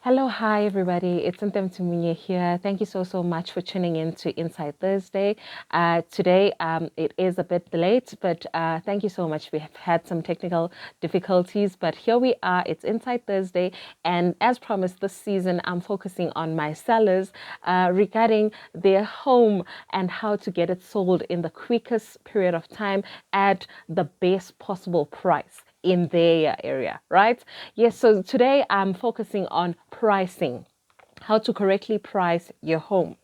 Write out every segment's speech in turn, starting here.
Hello, hi everybody. It's Ntem Tumuye here. Thank you so much for tuning in to Inside Thursday. Today it is a bit late, but thank you so much. We have had some technical difficulties, but here we are. It's Inside Thursday, and as promised, this season I'm focusing on my sellers regarding their home and how to get it sold in the quickest period of time at the best possible price in their area, right? Yes, so today I'm focusing on pricing, how to correctly price your home.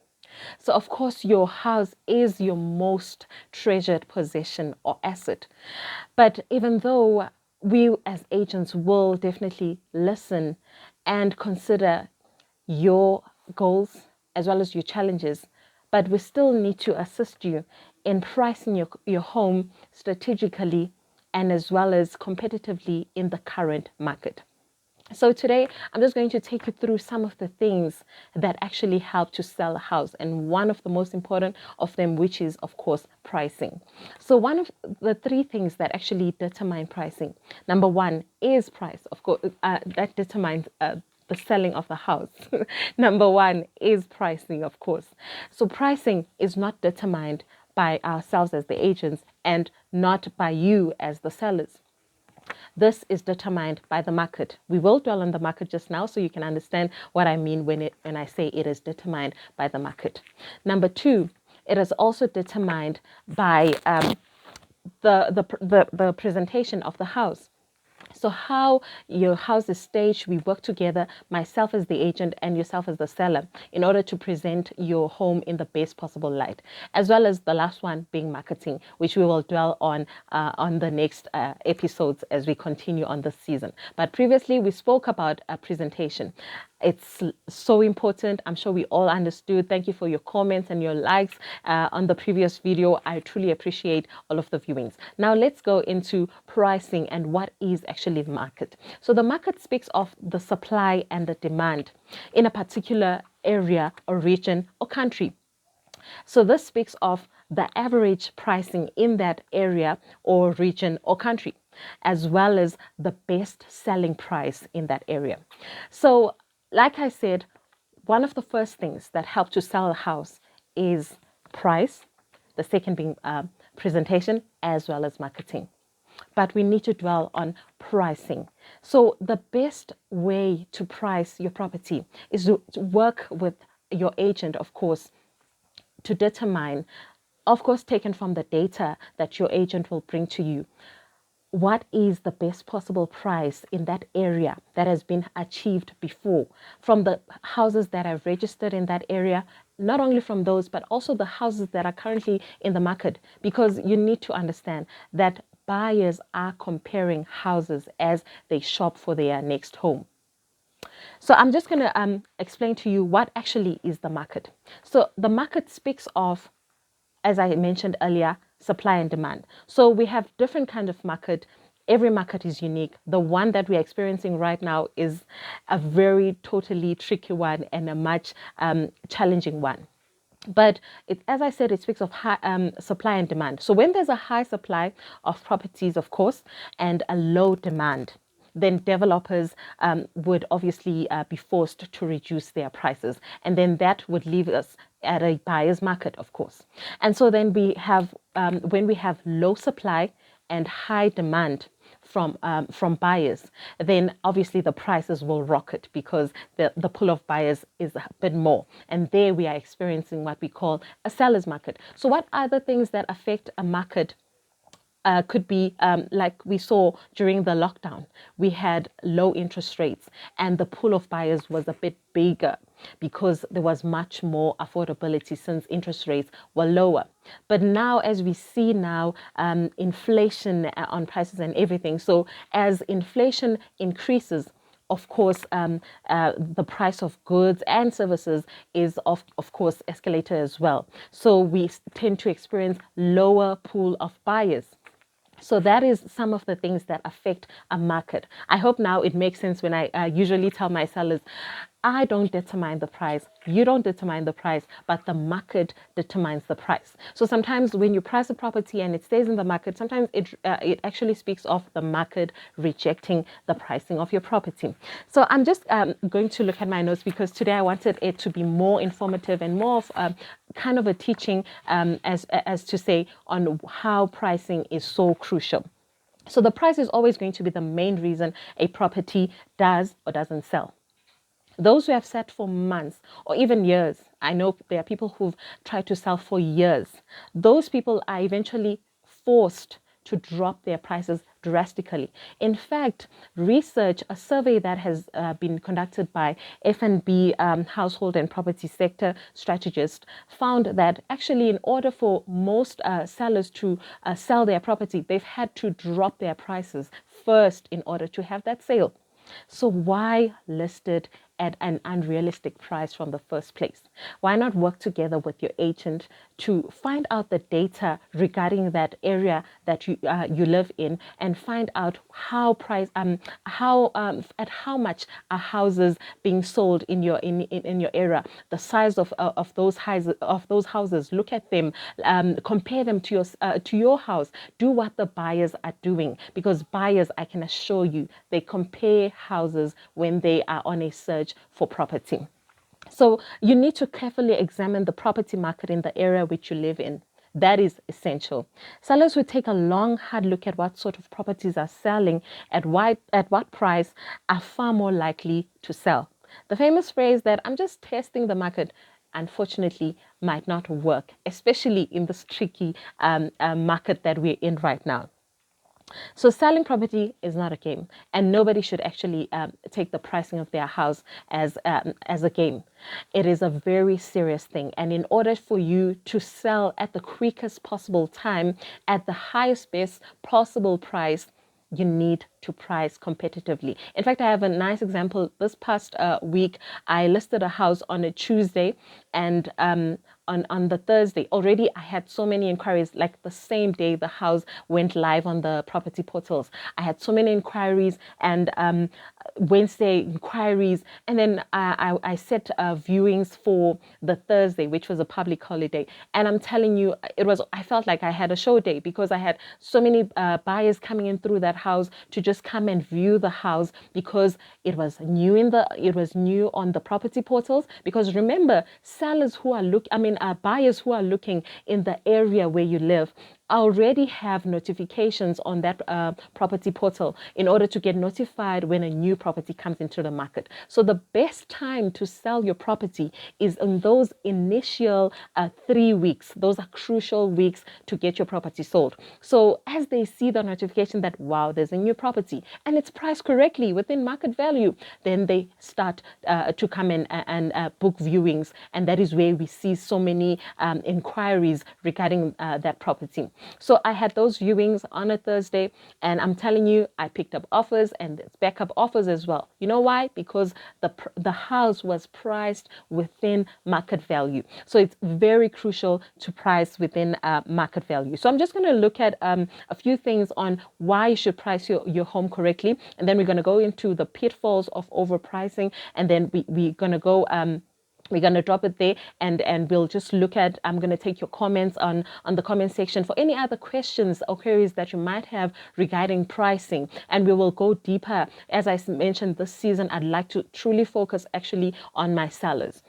So, of course, your house is your most treasured possession or asset. But even though we as agents will definitely listen and consider your goals as well as your challenges, but we still need to assist you in pricing your home strategically and as well as competitively in the current market. So today, I'm just going to take you through some of the things that actually help to sell a house, and one of the most important of them, which is, of course, pricing. So one of the three things that actually determine pricing, number one is price, of course, that determines the selling of the house. Number one is pricing, of course. So pricing is not determined by ourselves as the agents and not by you as the sellers. This is determined by the market. We will dwell on the market just now so you can understand what I mean when I say it is determined by the market. Number two, it is also determined by the presentation of the house. So how your house is staged, we work together, myself as the agent and yourself as the seller, in order to present your home in the best possible light, as well as the last one being marketing, which we will dwell on the next episodes as we continue on this season. But previously we spoke about a presentation. It's so important. I'm sure we all understood. Thank you for your comments and your likes on the previous video. I truly appreciate all of the viewings. Now let's go into pricing and what is actually the market. So the market speaks of the supply and the demand in a particular area or region or country. So this speaks of the average pricing in that area or region or country, as well as the best selling price in that area. So like I said, one of the first things that help to sell a house is price, the second being presentation, as well as marketing. But we need to dwell on pricing. So the best way to price your property is to work with your agent, of course, to determine, of course, taken from the data that your agent will bring to you, what is the best possible price in that area that has been achieved before from the houses that are registered in that area, not only from those, but also the houses that are currently in the market, because you need to understand that buyers are comparing houses as they shop for their next home. So I'm just going to explain to you what actually is the market. So the market speaks of, as I mentioned earlier, supply and demand. So we have different kind of market. Every market is unique. The one that we're experiencing right now is a very totally tricky one and a much challenging one. But as I said, it speaks of high supply and demand. So when there's a high supply of properties, of course, and a low demand, then developers would obviously be forced to reduce their prices. And then that would leave us at a buyer's market, of course. And so then we have, when we have low supply and high demand from buyers, then obviously the prices will rocket because the pool of buyers is a bit more. And there we are experiencing what we call a seller's market. So what are the things that affect a market? Could be like we saw during the lockdown. We had low interest rates and the pool of buyers was a bit bigger because there was much more affordability since interest rates were lower. But now, as we see now, inflation on prices and everything. So as inflation increases, of course, the price of goods and services is of course escalated as well. So we tend to experience lower pool of buyers. So that is some of the things that affect a market. I hope now it makes sense when I usually tell my sellers, I don't determine the price. You don't determine the price, but the market determines the price. So sometimes when you price a property and it stays in the market, sometimes it actually speaks of the market rejecting the pricing of your property. So I'm just going to look at my notes because today I wanted it to be more informative and more of kind of a teaching as to say on how pricing is so crucial. So the price is always going to be the main reason a property does or doesn't sell. Those who have sat for months or even years, I know there are people who've tried to sell for years. Those people are eventually forced to drop their prices drastically. In fact, research, a survey that has been conducted by F&B household and property sector strategists, found that actually in order for most sellers to sell their property, they've had to drop their prices first in order to have that sale. So why list it at an unrealistic price from the first place? Why not work together with your agent to find out the data regarding that area that you live in and find out how at how much are houses being sold in your area, the size of those houses. Look at them, compare them to your house. Do what the buyers are doing, because buyers, I can assure you, they compare houses when they are on a search for property. So you need to carefully examine the property market in the area which you live in. That is essential. Sellers will take a long, hard look at what sort of properties are selling, at what price, are far more likely to sell. The famous phrase that I'm just testing the market, unfortunately, might not work, especially in this tricky market that we're in right now. So selling property is not a game, and nobody should actually take the pricing of their house as a game. It is a very serious thing, and in order for you to sell at the quickest possible time, at the highest best possible price, you need to price competitively. In fact, I have a nice example. This past week, I listed a house on a Tuesday, and on the Thursday, already I had so many inquiries. Like the same day the house went live on the property portals, I had so many inquiries, and Wednesday inquiries, and then I set viewings for the Thursday, which was a public holiday. And I'm telling you, I felt like I had a show day because I had so many buyers coming in through that house to just come and view the house, because it was new on the property portals. Because remember, buyers who are looking in the area where you live already have notifications on that property portal in order to get notified when a new property comes into the market. So the best time to sell your property is in those initial 3 weeks. Those are crucial weeks to get your property sold. So as they see the notification that, wow, there's a new property and it's priced correctly within market value, then they start to come in and book viewings. And that is where we see so many inquiries regarding that property. So I had those viewings on a Thursday, and I'm telling you, I picked up offers and backup offers as well. You know why? Because the house was priced within market value. So it's very crucial to price within market value. So I'm just going to look at a few things on why you should price your home correctly, and then we're going to go into the pitfalls of overpricing, and then we're going to go we're going to drop it there, and we'll just look at, I'm going to take your comments on the comment section for any other questions or queries that you might have regarding pricing, and we will go deeper. As I mentioned, this season, I'd like to truly focus actually on my sellers.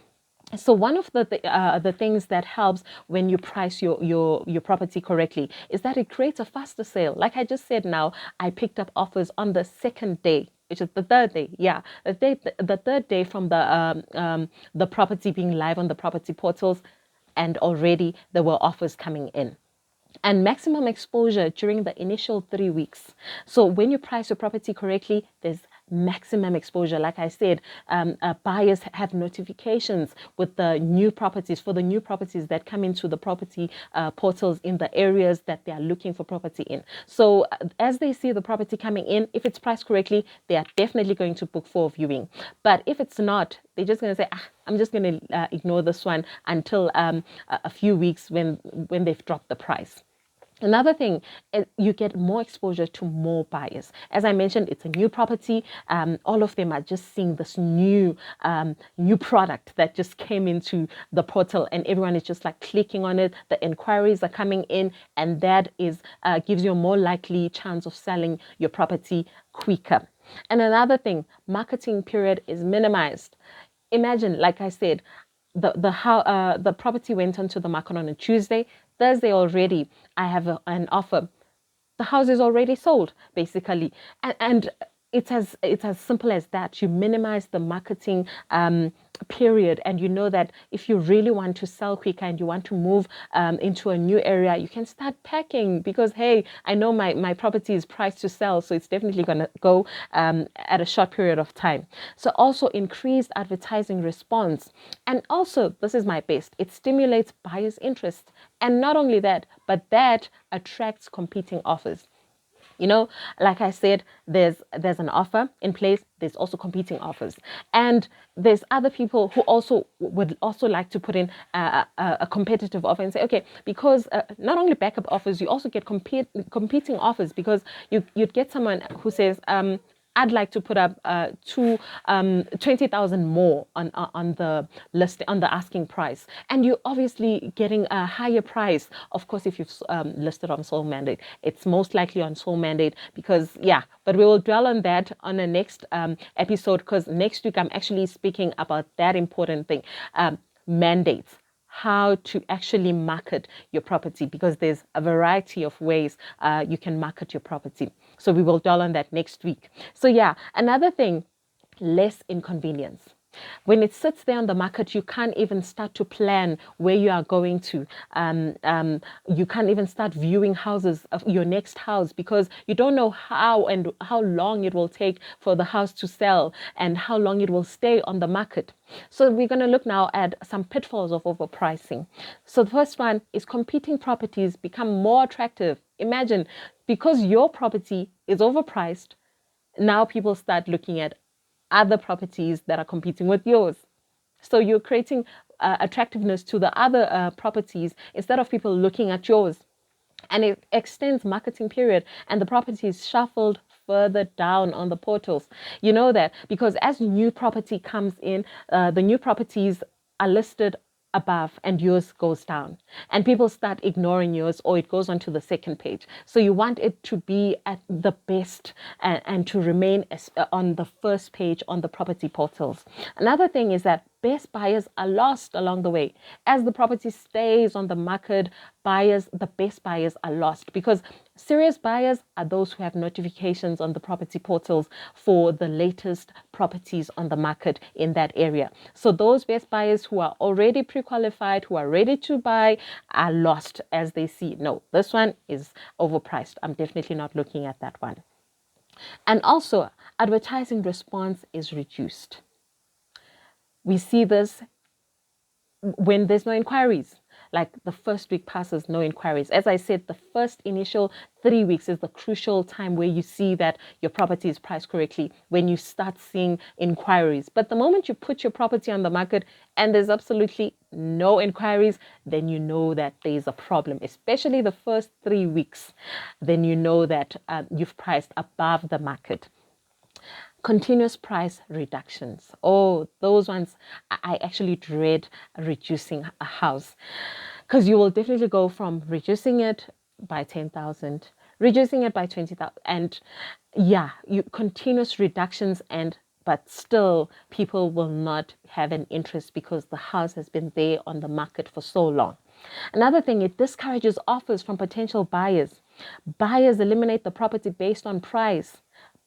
So one of the things that helps when you price your property correctly is that it creates a faster sale. Like I just said, now I picked up offers on the second day, which is the third day. Yeah, the third day from the property being live on the property portals, and already there were offers coming in. And maximum exposure during the initial 3 weeks. So when you price your property correctly, there's maximum exposure. Like I said, buyers have notifications with the new properties, for the new properties that come into the property portals in the areas that they are looking for property in. So as they see the property coming in, if it's priced correctly, they are definitely going to book for a viewing. But if it's not, they're just going to say, I'm just going to ignore this one until a few weeks when they've dropped the price. Another thing is you get more exposure to more buyers. As I mentioned, it's a new property. All of them are just seeing this new product that just came into the portal, and everyone is just like clicking on it. The inquiries are coming in, and that is gives you a more likely chance of selling your property quicker. And another thing, marketing period is minimized. Imagine, like I said, the property went onto the market on a Tuesday. Thursday already, I have an offer. The house is already sold, basically, and it's as simple as that. You minimize the marketing period, and you know that if you really want to sell quicker and you want to move into a new area, you can start packing, because hey, I know my property is priced to sell, so it's definitely going to go at a short period of time. So also increased advertising response, and also this is my best, it stimulates buyers' interest, and not only that, but that attracts competing offers. You know, like I said, there's an offer in place. There's also competing offers, and there's other people who also would also like to put in a competitive offer and say, okay, because not only backup offers, you also get competing offers, because you'd get someone who says, I'd like to put up 20,000 more on the list, on the asking price, and you're obviously getting a higher price. Of course, if you've listed on sole mandate, it's most likely on sole mandate, because yeah. But we will dwell on that on the next episode, because next week I'm actually speaking about that important thing, mandates, how to actually market your property, because there's a variety of ways you can market your property. So we will dwell on that next week. So yeah, another thing, less inconvenience. When it sits there on the market, you can't even start to plan where you are going to. You can't even start viewing houses of your next house, because you don't know how long it will take for the house to sell and how long it will stay on the market. So we're going to look now at some pitfalls of overpricing. So the first one is competing properties become more attractive. Imagine, because your property is overpriced, now people start looking at other properties that are competing with yours. So you're creating attractiveness to the other properties instead of people looking at yours. And it extends marketing period, and the property is shuffled further down on the portals. You know that, because as new property comes in, the new properties are listed above and yours goes down, and people start ignoring yours, or it goes on to the second page. So you want it to be at the best, and to remain on the first page on the property portals. Another thing is that best buyers are lost along the way. As the property stays on the market, the best buyers are lost, because serious buyers are those who have notifications on the property portals for the latest properties on the market in that area. So those best buyers who are already pre-qualified, who are ready to buy, are lost as they see, no, this one is overpriced. I'm definitely not looking at that one. And also, advertising response is reduced. We see this when there's no inquiries. Like the first week passes, no inquiries. As I said, the first initial 3 weeks is the crucial time where you see that your property is priced correctly, when you start seeing inquiries. But the moment you put your property on the market and there's absolutely no inquiries, then you know that there's a problem, especially the first 3 weeks. Then you know that you've priced above the market. Continuous price reductions. Oh, those ones, I actually dread reducing a house, because you will definitely go from reducing it by 10,000, reducing it by 20,000, and yeah, you continuous reductions, but still people will not have an interest, because the house has been there on the market for so long. Another thing, it discourages offers from potential buyers. Buyers eliminate the property based on price.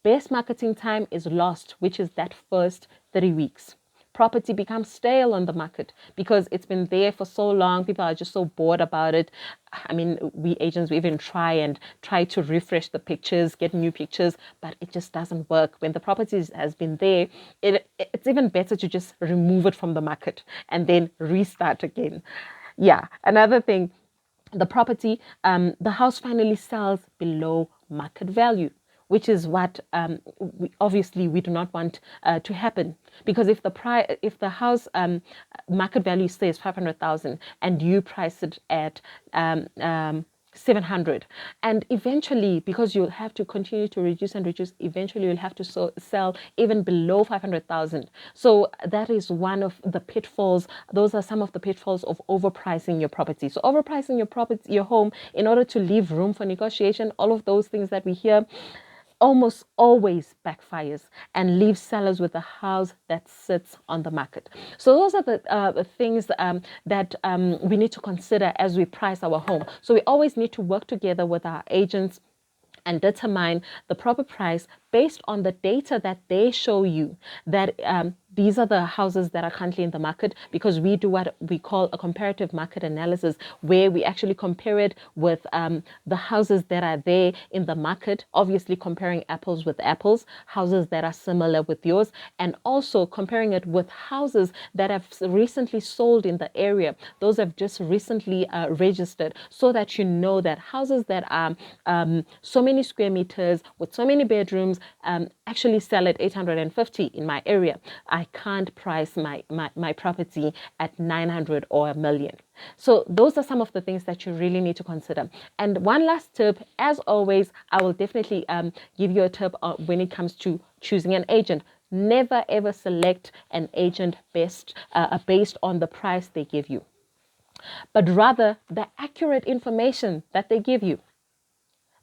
Best marketing time is lost, which is that first 3 weeks. Property becomes stale on the market because it's been there for so long. People are just so bored about it. I mean, we agents, we even try to refresh the pictures, get new pictures, but it just doesn't work. When the property has been there, it's even better to just remove it from the market and then restart again. Yeah, another thing, the house finally sells below market value, which is what we do not want to happen. Because if the house market value says 500,000 and you price it at 700. And eventually, because you'll have to continue to reduce and reduce, eventually you'll have to sell even below 500,000. So that is one of the pitfalls. Those are some of the pitfalls of overpricing your property. So overpricing your home in order to leave room for negotiation, all of those things that we hear, almost always backfires and leaves sellers with a house that sits on the market. So those are the things that we need to consider as we price our home. So we always need to work together with our agents and determine the proper price based on the data that they show you, that these are the houses that are currently in the market, because we do what we call a comparative market analysis, where we actually compare it with the houses that are there in the market, obviously comparing apples with apples, houses that are similar with yours, and also comparing it with houses that have recently sold in the area. Those have just recently registered, so that you know that houses that are so many square meters with so many bedrooms actually sell at 850 in my area. I can't price my property at 900 or a million. So those are some of the things that you really need to consider. And one last tip, as always, I will definitely give you a tip when it comes to choosing an agent. Never ever select an agent based on the price they give you, but rather the accurate information that they give you,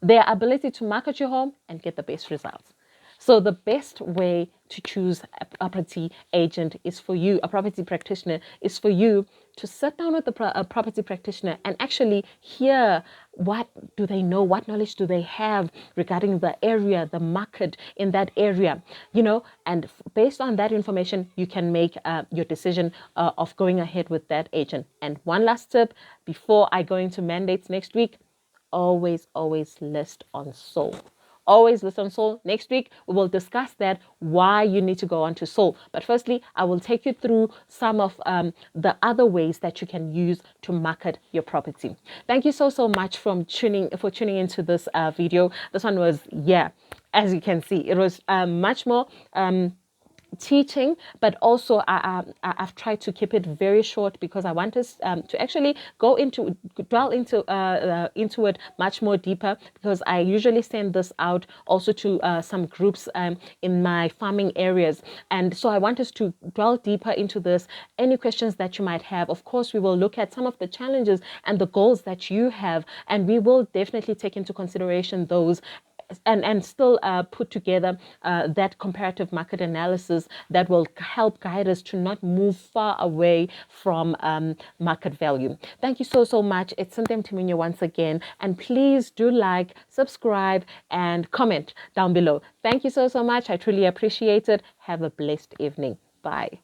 their ability to market your home and get the best results. So the best way to choose a property agent is for you, a property practitioner, is for you to sit down with a property practitioner and actually hear what do they know, what knowledge do they have regarding the area, the market in that area, and based on that information, you can make your decision of going ahead with that agent. And one last tip before I go into mandates next week: always list on Soul. Always list on Soul. Next week, we will discuss that, why you need to go on to Soul. But firstly, I will take you through some of the other ways that you can use to market your property. Thank you so much for tuning into this video. This one was, as you can see, it was much more teaching, but also I've tried to keep it very short, because I want us to actually dwell into it much more deeper, because I usually send this out also to some groups in my farming areas, and so I want us to dwell deeper into this. Any questions that you might have, of course, we will look at some of the challenges and the goals that you have, and we will definitely take into consideration those and still put together that comparative market analysis that will help guide us to not move far away from market value. Thank you so much. It's Cynthia Mtimunye once again, and please do like, subscribe, and comment down below. Thank you so much. I truly appreciate it. Have a blessed evening. Bye.